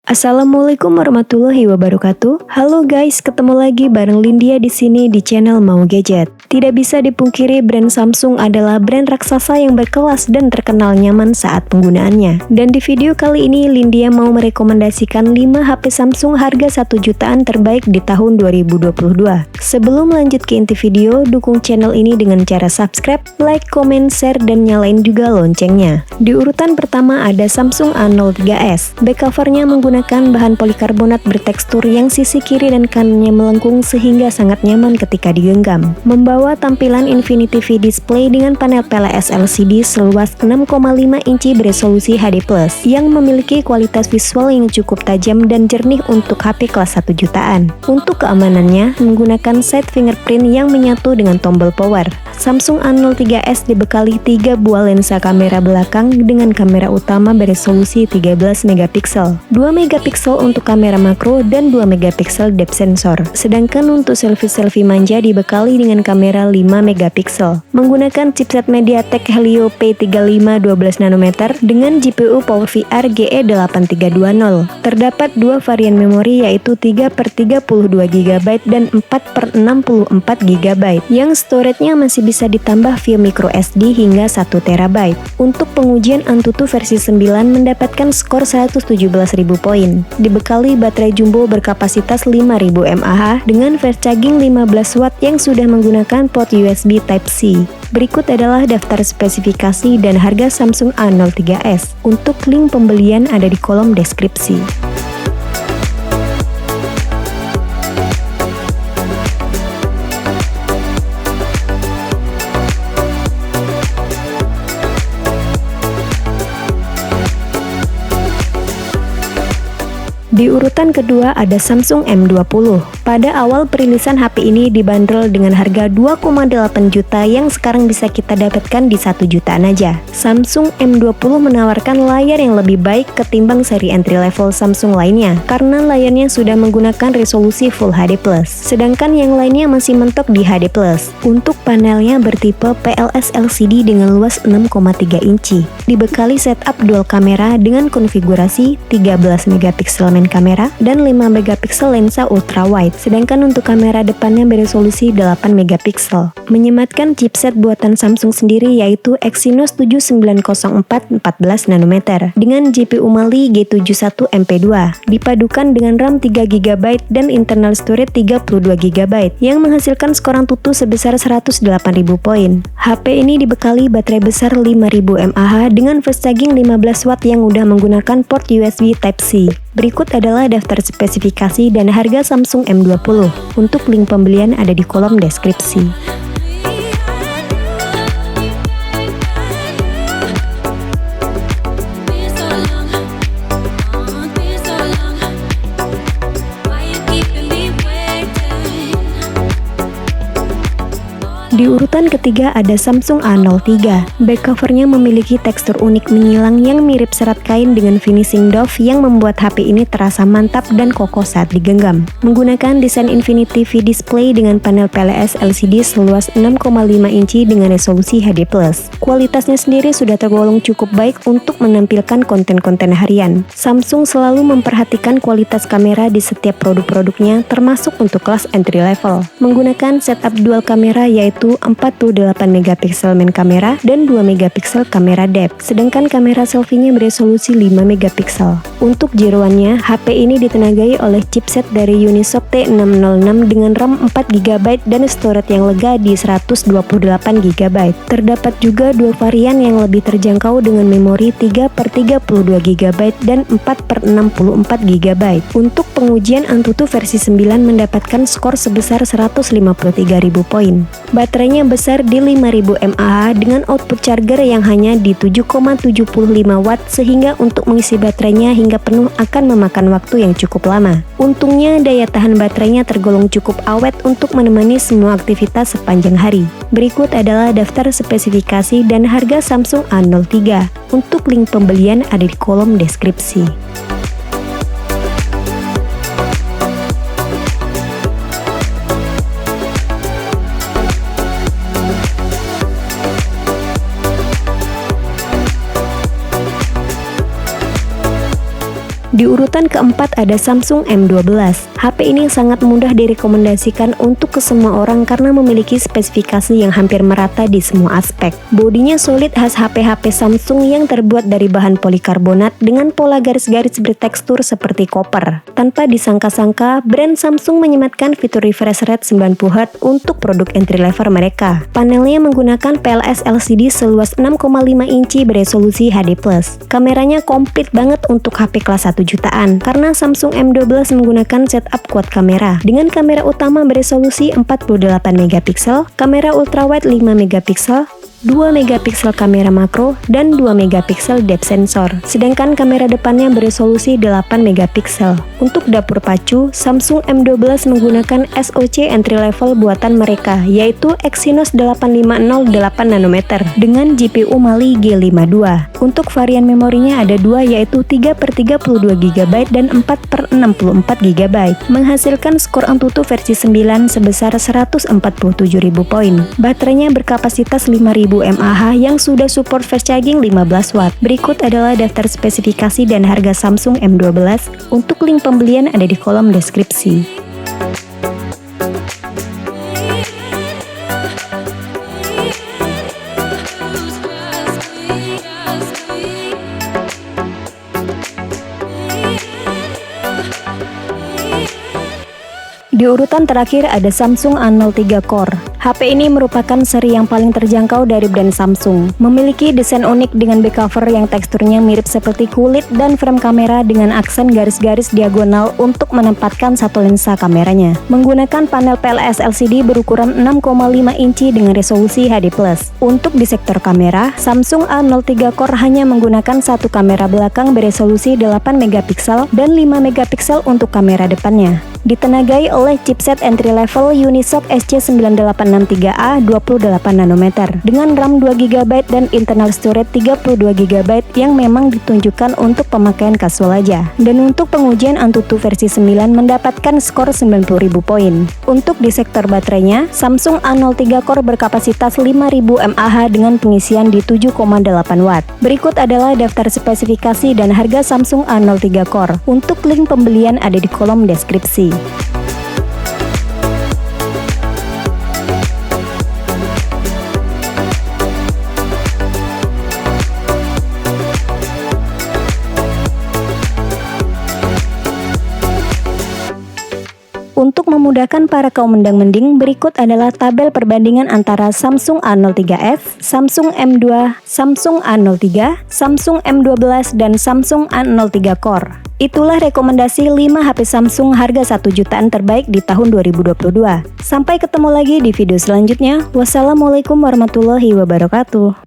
Assalamualaikum warahmatullahi wabarakatuh. Halo guys, ketemu lagi bareng Lindia di sini di channel Mau Gadget. Tidak bisa dipungkiri brand Samsung adalah brand raksasa yang berkelas dan terkenal nyaman saat penggunaannya. Dan di video kali ini Lindia mau merekomendasikan 5 HP Samsung harga 1 jutaan terbaik di tahun 2022. Sebelum lanjut ke inti video, dukung channel ini dengan cara subscribe, like, comment, share, dan nyalain juga loncengnya. Di urutan pertama ada Samsung A03s. Back covernya menggunakan bahan polikarbonat bertekstur yang sisi kiri dan kanannya melengkung sehingga sangat nyaman ketika digenggam. Membawa tampilan Infinity V Display dengan panel PLS LCD seluas 6,5 inci beresolusi HD+, yang memiliki kualitas visual yang cukup tajam dan jernih untuk HP kelas 1 jutaan. Untuk keamanannya, menggunakan side fingerprint yang menyatu dengan tombol power. Samsung A03s dibekali 3 buah lensa kamera belakang dengan kamera utama beresolusi 13 megapiksel, 2 megapiksel untuk kamera makro dan 2 megapiksel depth sensor. Sedangkan untuk selfie-selfie manja dibekali dengan kamera 5 megapiksel. Menggunakan chipset MediaTek Helio P35 12 nanometer dengan GPU PowerVR GE8320. Terdapat 2 varian memori yaitu 3/32 GB dan 4/64 GB yang storage-nya masih bisa ditambah via microSD hingga 1 TB. Untuk pengujian Antutu versi 9 mendapatkan skor 117.000 poin. Dibekali baterai jumbo berkapasitas 5000 mAh dengan fast charging 15 watt yang sudah menggunakan port USB Type-C. Berikut adalah daftar spesifikasi dan harga Samsung A03s. Untuk link pembelian ada di kolom deskripsi. Di urutan kedua ada Samsung M20. Pada awal perilisan HP ini dibanderol dengan harga 2,8 juta yang sekarang bisa kita dapatkan di 1 jutaan aja. Samsung M20 menawarkan layar yang lebih baik ketimbang seri entry level Samsung lainnya karena layarnya sudah menggunakan resolusi Full HD+. Sedangkan yang lainnya masih mentok di HD+. Untuk panelnya bertipe PLS LCD dengan luas 6,3 inci. Dibekali setup dual kamera dengan konfigurasi 13 megapiksel main kamera dan 5 megapiksel lensa ultra wide. Sedangkan untuk kamera depannya beresolusi 8 megapiksel. Menyematkan chipset buatan Samsung sendiri yaitu Exynos 7904 14 nanometer dengan GPU Mali G71 MP2 dipadukan dengan RAM 3 GB dan internal storage 32 GB yang menghasilkan skor Antutu sebesar 108.000 poin. HP ini dibekali baterai besar 5000 mAh dengan fast charging 15 watt yang udah menggunakan port USB Type-C. Berikut adalah daftar spesifikasi dan harga Samsung M20. Untuk link pembelian ada di kolom deskripsi. Di urutan ketiga ada Samsung A03. Back covernya memiliki tekstur unik menyilang yang mirip serat kain dengan finishing doff yang membuat HP ini terasa mantap dan kokoh saat digenggam. Menggunakan desain Infinity V Display dengan panel PLS LCD seluas 6,5 inci dengan resolusi HD+. Kualitasnya sendiri sudah tergolong cukup baik untuk menampilkan konten-konten harian. Samsung selalu memperhatikan kualitas kamera di setiap produk-produknya termasuk untuk kelas entry level. Menggunakan setup dual kamera yaitu 48 megapiksel main kamera dan 2 megapiksel kamera depth. Sedangkan kamera selfie-nya beresolusi 5 megapiksel. Untuk jeroannya, HP ini ditenagai oleh chipset dari Unisoc T606 dengan RAM 4 GB dan storage yang lega di 128 GB. Terdapat juga 2 varian yang lebih terjangkau dengan memori 3/32 GB dan 4/64 GB. Untuk pengujian Antutu versi 9 mendapatkan skor sebesar 153.000 poin. Baterainya besar di 5000 mAh dengan output charger yang hanya di 7,75 watt sehingga untuk mengisi baterainya hingga penuh akan memakan waktu yang cukup lama. Untungnya daya tahan baterainya tergolong cukup awet untuk menemani semua aktivitas sepanjang hari. Berikut adalah daftar spesifikasi dan harga Samsung A03. Untuk link pembelian ada di kolom deskripsi. Di urutan keempat ada Samsung M12. HP ini sangat mudah direkomendasikan untuk ke semua orang karena memiliki spesifikasi yang hampir merata di semua aspek. Bodinya solid khas HP-HP Samsung yang terbuat dari bahan polikarbonat dengan pola garis-garis bertekstur seperti koper. Tanpa disangka-sangka, brand Samsung menyematkan fitur refresh rate 90Hz untuk produk entry level mereka. Panelnya menggunakan PLS LCD seluas 6,5 inci beresolusi HD+. Kameranya komplit banget untuk HP kelas 1 jutaan karena Samsung M12 menggunakan setup quad kamera dengan kamera utama beresolusi 48 megapiksel, kamera ultrawide 5 megapiksel, 2 megapiksel kamera makro, dan 2 megapiksel depth sensor. Sedangkan kamera depannya beresolusi 8 megapiksel. Untuk dapur pacu, Samsung M12 menggunakan SoC entry level buatan mereka, yaitu Exynos 8508 nanometer dengan GPU Mali G52. Untuk varian memorinya ada dua, yaitu 3/32 GB dan 4/64 GB, menghasilkan skor Antutu versi 9 sebesar 147.000 poin. Baterainya berkapasitas 5.000 mAh yang sudah support fast charging 15 watt. Berikut adalah daftar spesifikasi dan harga Samsung M12. Untuk link pembelian ada di kolom deskripsi. Di urutan terakhir ada Samsung A03 Core. HP ini merupakan seri yang paling terjangkau dari brand Samsung. Memiliki desain unik dengan back cover yang teksturnya mirip seperti kulit dan frame kamera dengan aksen garis-garis diagonal untuk menempatkan satu lensa kameranya. Menggunakan panel PLS LCD berukuran 6,5 inci dengan resolusi HD+. Untuk di sektor kamera, Samsung A03 Core hanya menggunakan satu kamera belakang beresolusi 8 megapiksel dan 5 megapiksel untuk kamera depannya. Ditenagai oleh chipset entry level Unisoc SC9863A 28 nanometer dengan RAM 2 GB dan internal storage 32 GB yang memang ditunjukkan untuk pemakaian kasual aja. Dan untuk pengujian Antutu versi 9 mendapatkan skor 90.000 poin. Untuk di sektor baterainya, Samsung A03 Core berkapasitas 5.000 mAh dengan pengisian di 7,8 watt. Berikut adalah daftar spesifikasi dan harga Samsung A03 Core. Untuk link pembelian ada di kolom deskripsi. Untuk memudahkan para kaum mendang-mending, berikut adalah tabel perbandingan antara Samsung A03s, Samsung M2, Samsung A03, Samsung M12, dan Samsung A03 Core. Itulah rekomendasi 5 HP Samsung harga 1 jutaan terbaik di tahun 2022. Sampai ketemu lagi di video selanjutnya. Wassalamualaikum warahmatullahi wabarakatuh.